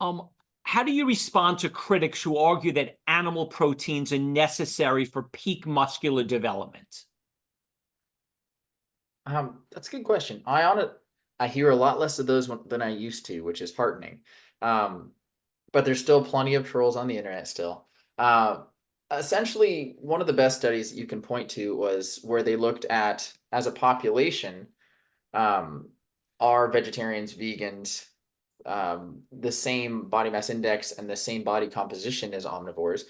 Um, how do you respond to critics who argue that animal proteins are necessary for peak muscular development? That's a good question. I hear a lot less of those than I used to, which is heartening. Um, but there's still plenty of trolls on the internet still. Uh, Essentially, one of the best studies that you can point to was where they looked at, as a population, um, are vegetarians, vegans, the same body mass index and the same body composition as omnivores?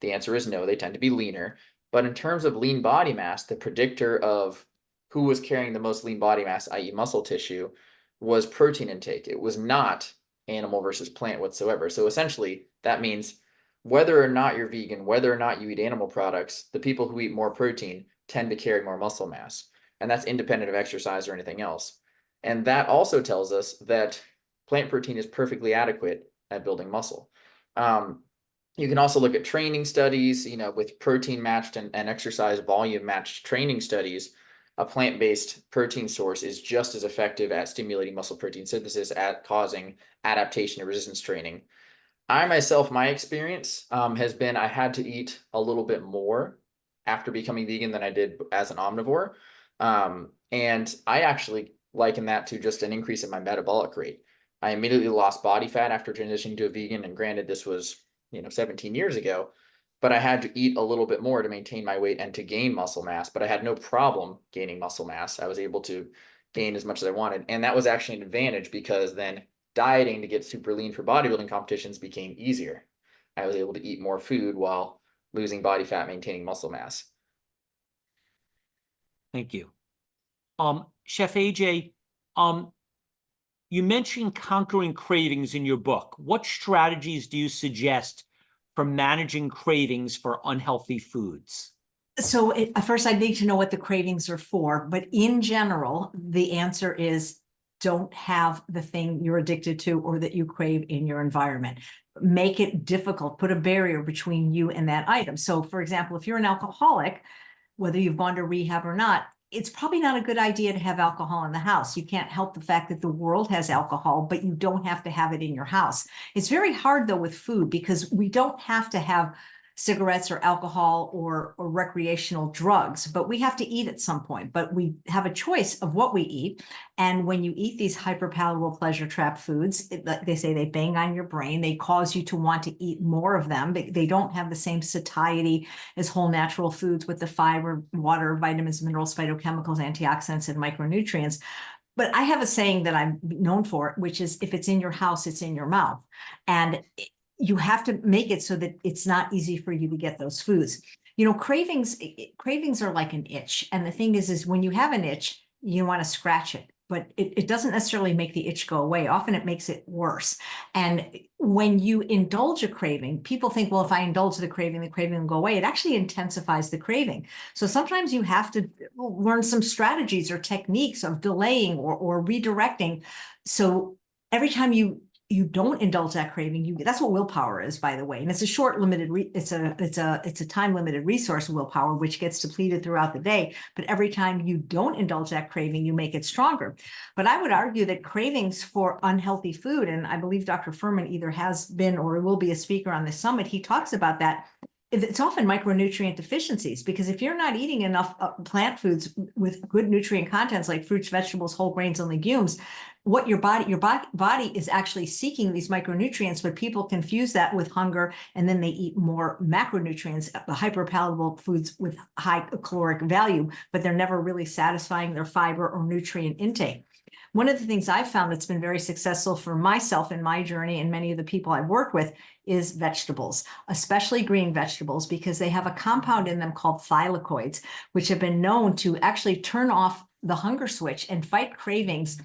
The answer is no, they tend to be leaner. But in terms of lean body mass, the predictor of who was carrying the most lean body mass, i.e., muscle tissue, was protein intake. It was not animal versus plant whatsoever. So essentially, that means whether or not you're vegan, whether or not you eat animal products, the people who eat more protein tend to carry more muscle mass. And that's independent of exercise or anything else. And that also tells us that plant protein is perfectly adequate at building muscle. Um, you can also look at training studies, with protein matched and exercise volume matched training studies. A plant-based protein source is just as effective at stimulating muscle protein synthesis, at causing adaptation and resistance training. I myself, my experience has been I had to eat a little bit more after becoming vegan than I did as an omnivore. And I actually liken that to just an increase in my metabolic rate. I immediately lost body fat after transitioning to a vegan. And granted, this was, 17 years ago, but I had to eat a little bit more to maintain my weight and to gain muscle mass. But I had no problem gaining muscle mass. I was able to gain as much as I wanted. And that was actually an advantage because then dieting to get super lean for bodybuilding competitions became easier. I was able to eat more food while losing body fat, maintaining muscle mass. Thank you. Chef AJ, um, you mentioned conquering cravings in your book. What strategies do you suggest for managing cravings for unhealthy foods? So first, I need to know what the cravings are for. But in general, the answer is don't have the thing you're addicted to or that you crave in your environment. Make it difficult. Put a barrier between you and that item. So, for example, if you're an alcoholic, whether you've gone to rehab or not, it's probably not a good idea to have alcohol in the house. You can't help the fact that the world has alcohol, but you don't have to have it in your house. It's very hard, though, with food because we don't have to have cigarettes or alcohol or recreational drugs, but we have to eat at some point. But we have a choice of what we eat. And when you eat these hyperpalatable pleasure trap foods, they say they bang on your brain. They cause you to want to eat more of them. They don't have the same satiety as whole natural foods with the fiber, water, vitamins, minerals, phytochemicals, antioxidants, and micronutrients. But I have a saying that I'm known for, which is if it's in your house, it's in your mouth. And you have to make it so that it's not easy for you to get those foods. Cravings are like an itch. And the thing is when you have an itch, you want to scratch it, but it doesn't necessarily make the itch go away. Often it makes it worse. And when you indulge a craving, people think, well, if I indulge the craving will go away. It actually intensifies the craving. So sometimes you have to learn some strategies or techniques of delaying or redirecting. So every time you don't indulge that craving, that's what willpower is, by the way. And it's a short limited, it's a time limited resource, willpower, which gets depleted throughout the day. But every time you don't indulge that craving, you make it stronger. But I would argue that cravings for unhealthy food, and I believe Dr. Furman either has been or will be a speaker on the summit, he talks about that. It's often micronutrient deficiencies, because if you're not eating enough plant foods with good nutrient contents like fruits, vegetables, whole grains, and legumes, what your body is actually seeking these micronutrients, but people confuse that with hunger, and then they eat more macronutrients, hyperpalatable foods with high caloric value, but they're never really satisfying their fiber or nutrient intake. One of the things I've found that's been very successful for myself in my journey and many of the people I've worked with is vegetables, especially green vegetables, because they have a compound in them called thylakoids, which have been known to actually turn off the hunger switch and fight cravings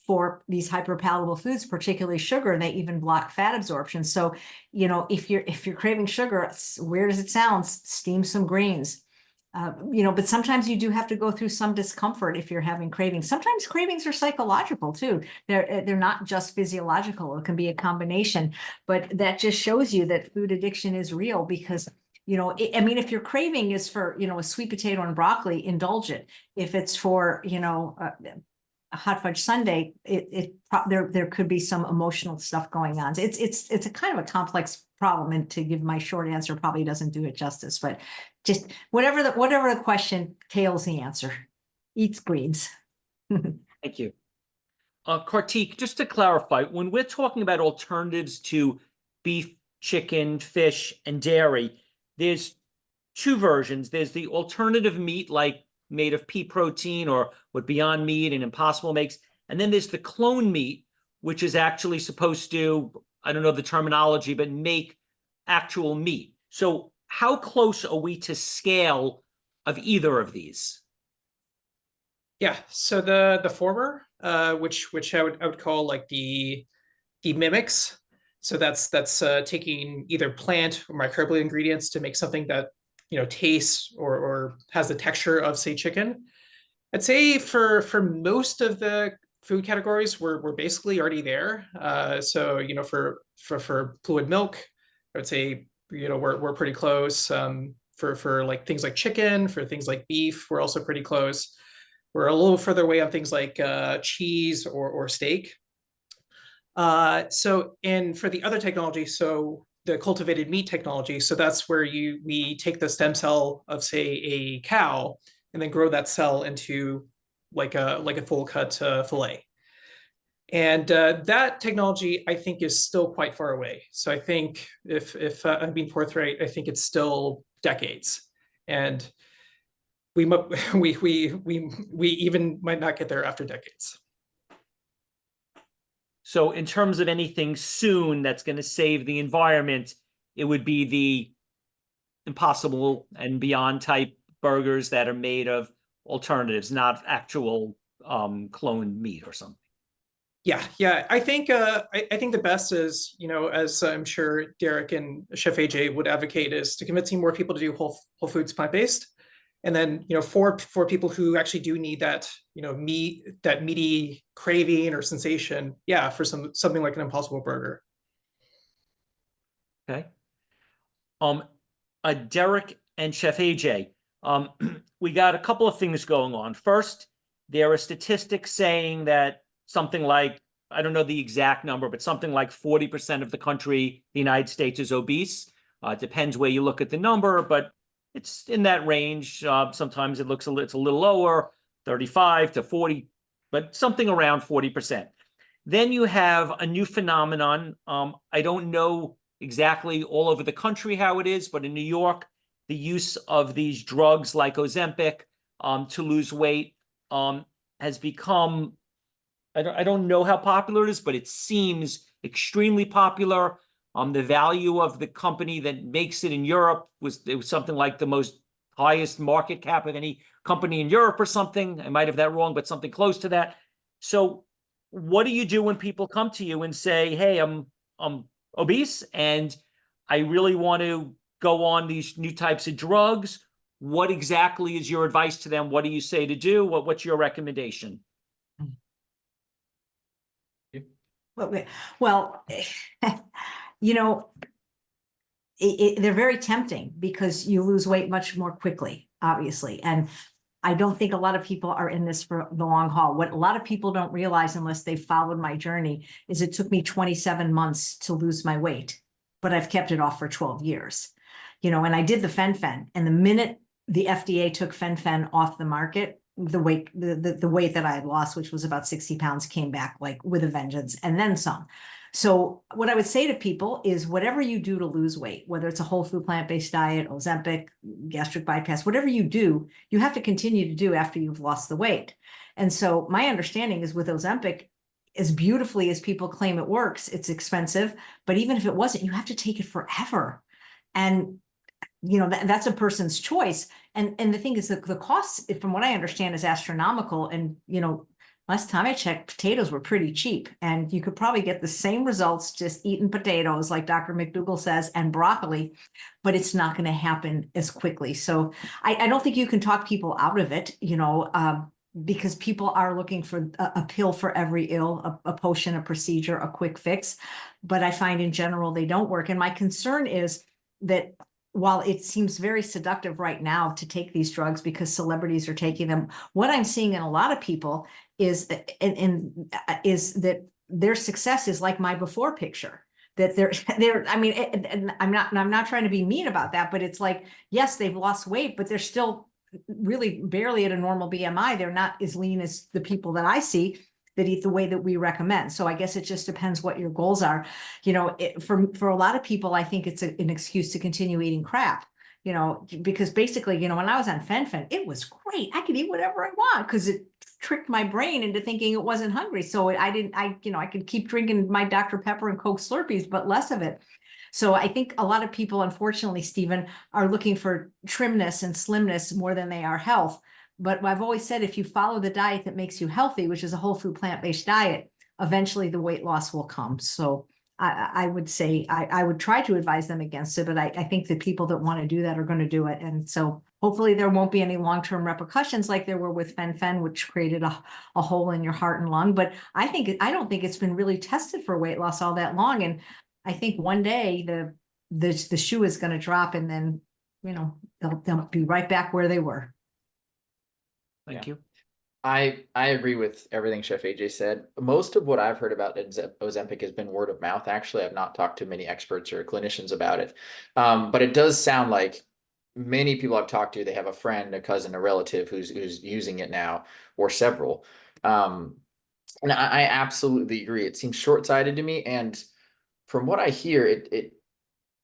for these hyperpalatable foods, particularly sugar. They even block fat absorption. So, if you're craving sugar, as weird as it sounds, steam some greens. But sometimes you do have to go through some discomfort if you're having cravings. Sometimes cravings are psychological too. They're not just physiological. It can be a combination, but that just shows you that food addiction is real because, if your craving is for, a sweet potato and broccoli, indulge it. If it's for, a hot fudge sundae, there could be some emotional stuff going on. It's a kind of a complex problem, and to give my short answer probably doesn't do it justice, but just whatever the question tails the answer. Eats greens. Thank you. Karthik, just to clarify, when we're talking about alternatives to beef, chicken, fish, and dairy, there's two versions. There's the alternative meat, like made of pea protein or what Beyond Meat and Impossible makes. And then there's the clone meat, which is actually supposed to, I don't know the terminology, but make actual meat. So how close are we to scale of either of these? Yeah, so the former, which I would call like the mimics. So that's taking either plant or microbial ingredients to make something that tastes or has the texture of, say, chicken. I'd say for most of the food categories, we're basically already there. So for fluid milk, I would say we're pretty close. For like things like chicken, for things like beef, we're also pretty close. We're a little further away on things like cheese or steak. And for the other technology, so the cultivated meat technology, so that's where we take the stem cell of, say, a cow and then grow that cell into like a full cut fillet. And that technology, I think, is still quite far away. So I think if I'm being forthright, I think it's still decades. And we even might not get there after decades. So in terms of anything soon that's going to save the environment, it would be the Impossible and Beyond type burgers that are made of alternatives, not actual cloned meat or something. Yeah. I think the best is, as I'm sure Derek and Chef AJ would advocate, is to convincing more people to do whole foods plant-based. And then, for people who actually do need that, that meaty craving or sensation, yeah, for something like an Impossible Burger. Okay. Derek and Chef AJ, we got a couple of things going on. First, there are statistics saying that something like, I don't know the exact number, but something like 40% of the country, the United States, is obese. It depends where you look at the number, but it's in that range. Sometimes it's a little lower, 35 to 40, but something around 40%. Then you have a new phenomenon. I don't know exactly all over the country how it is, but in New York, the use of these drugs like Ozempic to lose weight has become, I don't know how popular it is, but it seems extremely popular. The value of the company that makes it in Europe was something like the most highest market cap of any company in Europe or something. I might have that wrong, but something close to that. So what do you do when people come to you and say, hey, I'm obese and I really want to go on these new types of drugs? What exactly is your advice to them? What do you say to do? What's your recommendation? Well, they're very tempting because you lose weight much more quickly, obviously. And I don't think a lot of people are in this for the long haul. What a lot of people don't realize, unless they've followed my journey, is it took me 27 months to lose my weight, but I've kept it off for 12 years. And I did the fen-phen, and the minute the FDA took fen-phen off the market, the weight that I had lost, which was about 60 pounds, came back like with a vengeance, and then some. So what I would say to people is, whatever you do to lose weight, whether it's a whole food plant-based diet, Ozempic, gastric bypass, whatever you do, you have to continue to do after you've lost the weight. And so my understanding is, with Ozempic, as beautifully as people claim it works, it's expensive, but even if it wasn't, you have to take it forever. And that's a person's choice. And the thing is that the cost, from what I understand, is astronomical. And, last time I checked, potatoes were pretty cheap, and you could probably get the same results just eating potatoes, like Dr. McDougall says, and broccoli, but it's not going to happen as quickly. So I don't think you can talk people out of it, because people are looking for a pill for every ill, a potion, a procedure, a quick fix. But I find in general, they don't work. And my concern is that, while it seems very seductive right now to take these drugs because celebrities are taking them, what I'm seeing in a lot of people is is that their success is like my before picture. That they're I mean, and I'm not trying to be mean about that, but it's like, yes, they've lost weight, but they're still really barely at a normal BMI. They're not as lean as the people that I see that eat the way that we recommend. So I guess it just depends what your goals are. You know, for a lot of people, I think it's an excuse to continue eating crap. You know, because basically, you know, when I was on fen-phen, it was great. I could eat whatever I want because it tricked my brain into thinking it wasn't hungry. So I could keep drinking my Dr. Pepper and Coke Slurpees, but less of it. So I think a lot of people, unfortunately, Stephen, are looking for trimness and slimness more than they are health. But I've always said, if you follow the diet that makes you healthy, which is a whole food plant-based diet, eventually the weight loss will come. So I would say I would try to advise them against it, but I think the people that want to do that are going to do it. And so hopefully there won't be any long-term repercussions like there were with fen-phen, which created a hole in your heart and lung. But I don't think it's been really tested for weight loss all that long. And I think one day the shoe is going to drop, and then, you know, they'll be right back where they were. Thank you. I agree with everything Chef AJ said. Most of what I've heard about Ozempic has been word of mouth. Actually, I've not talked to many experts or clinicians about it. But it does sound like many people I've talked to, they have a friend, a cousin, a relative who's using it now, or several. And I absolutely agree. It seems short-sighted to me. And from what I hear, it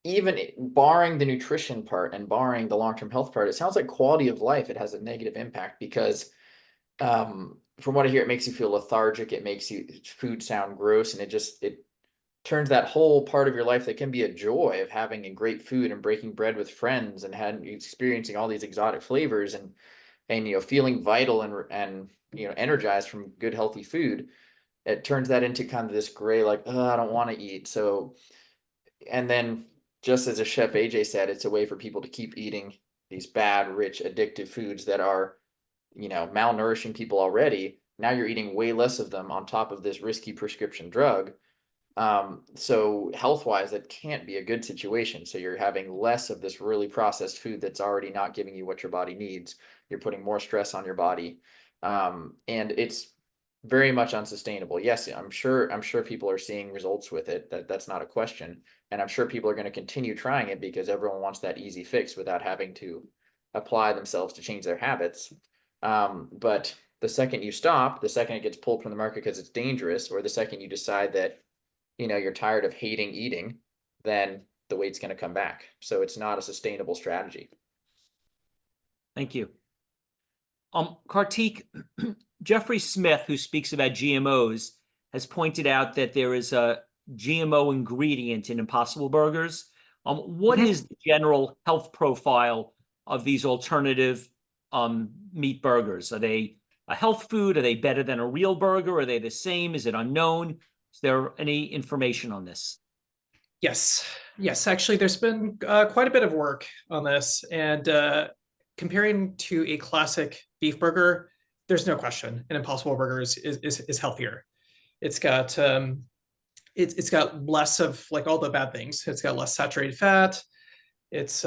even barring the nutrition part and barring the long-term health part, it sounds like quality of life, it has a negative impact because from what I hear, it makes you feel lethargic. It makes food sound gross, and it turns that whole part of your life that can be a joy of having a great food and breaking bread with friends and experiencing all these exotic flavors and you know, feeling vital and you know, energized from good healthy food. It turns that into kind of this gray, like, oh, I don't want to eat. So, and then just as a Chef AJ said, it's a way for people to keep eating these bad, rich, addictive foods that are, you know, malnourishing people already. Now you're eating way less of them on top of this risky prescription drug. So health-wise, that can't be a good situation. So you're having less of this really processed food that's already not giving you what your body needs. You're putting more stress on your body. And it's very much unsustainable. Yes, I'm sure people are seeing results with it. That's not a question. And I'm sure people are going to continue trying it because everyone wants that easy fix without having to apply themselves to change their habits. But the second you stop, the second it gets pulled from the market because it's dangerous, or the second you decide that, you know, you're tired of hating eating, then the weight's going to come back. So it's not a sustainable strategy. Thank you. Karthik, Jeffrey Smith, who speaks about GMOs, has pointed out that there is a GMO ingredient in Impossible Burgers. What is the general health profile of these alternative meat burgers? Are they a health food? Are they better than a real burger? Are they the same? Is it unknown? Is there any information on this? Yes. Actually, there's been quite a bit of work on this, and comparing to a classic beef burger, there's no question an Impossible Burger is healthier. It's got it's got less of like all the bad things. It's got less saturated fat. It's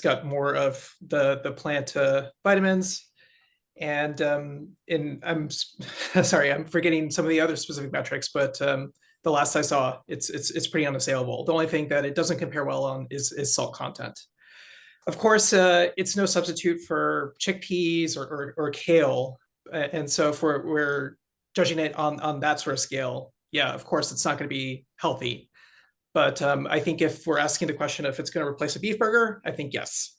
got more of the plant vitamins. And I'm sorry, I'm forgetting some of the other specific metrics, but the last I saw, it's pretty unassailable. The only thing that it doesn't compare well on is salt content. Of course, it's no substitute for chickpeas or kale, and so if we're judging it on that sort of scale, yeah, of course, it's not going to be healthy. But I think if we're asking the question if it's going to replace a beef burger, I think yes.